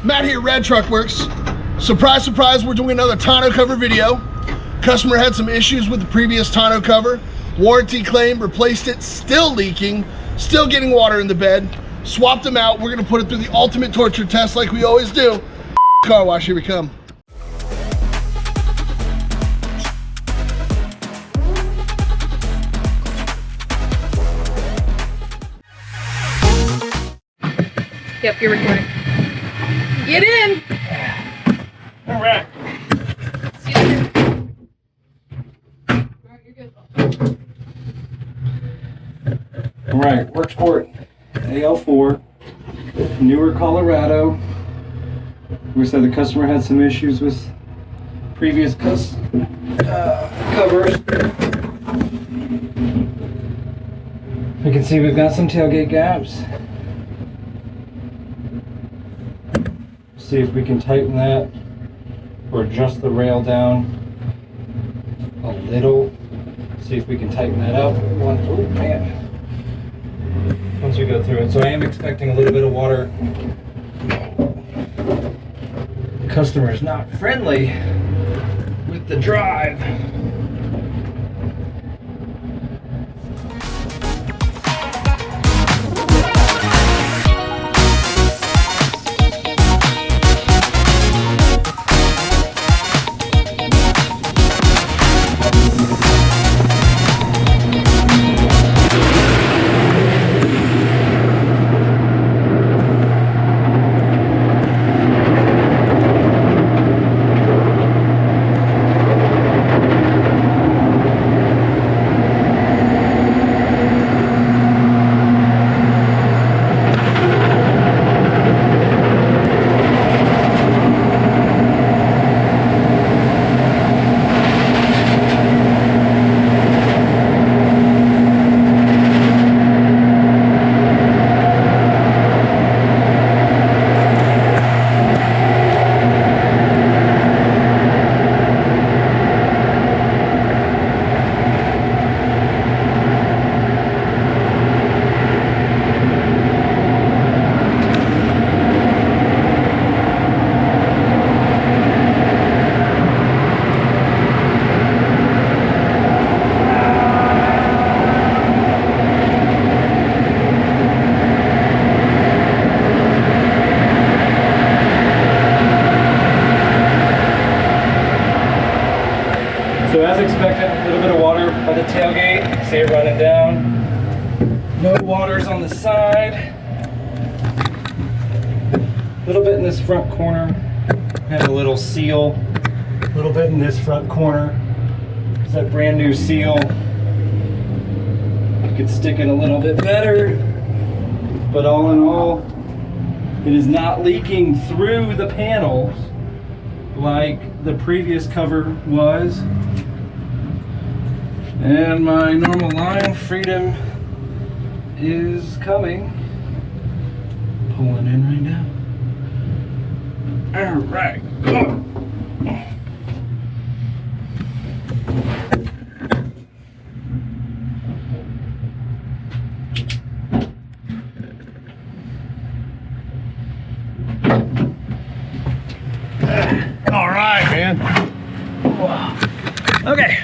Matt here, Rad Truck Works. Surprise, surprise, we're doing another tonneau cover video. Customer had some issues with the previous tonneau cover. Warranty claim, replaced it, still leaking, still getting water in the bed. Swapped them out. We're gonna put it through the ultimate torture test like we always do. Car wash, here we come. Yep, you're recording. Get in! All right. See you later. Alright, you're good. All right, Worksport AL4, newer Colorado. We said the customer had some issues with previous covers. We can see we've got some tailgate gaps. See if we can tighten that or adjust the rail down a little. See if we can tighten that up. Oh man. Once we go through it. So I am expecting a little bit of water. The customer is not friendly with the drive. So as expected, a little bit of water by the tailgate. See it running down. No waters on the side. A little bit in this front corner. Had a little seal. A little bit in this front corner. It's that brand new seal. You could stick it a little bit better. But all in all, it is not leaking through the panels like the previous cover was. And my normal line freedom is coming. Pulling in right now. All right. All right, man. Okay.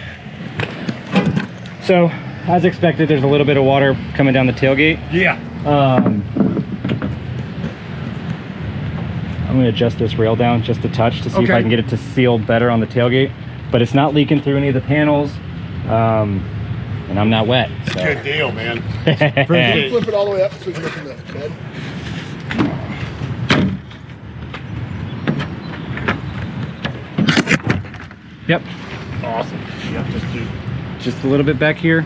So, as expected, there's a little bit of water coming down the tailgate. Yeah. I'm going to adjust this rail down just a touch to see if I can get it to seal better on the tailgate. But it's not leaking through any of the panels, and I'm not wet. So. Good deal, man. Flip it all the way up so we can look in the bed. Yep. Awesome. Yep, just do. Just a little bit back here.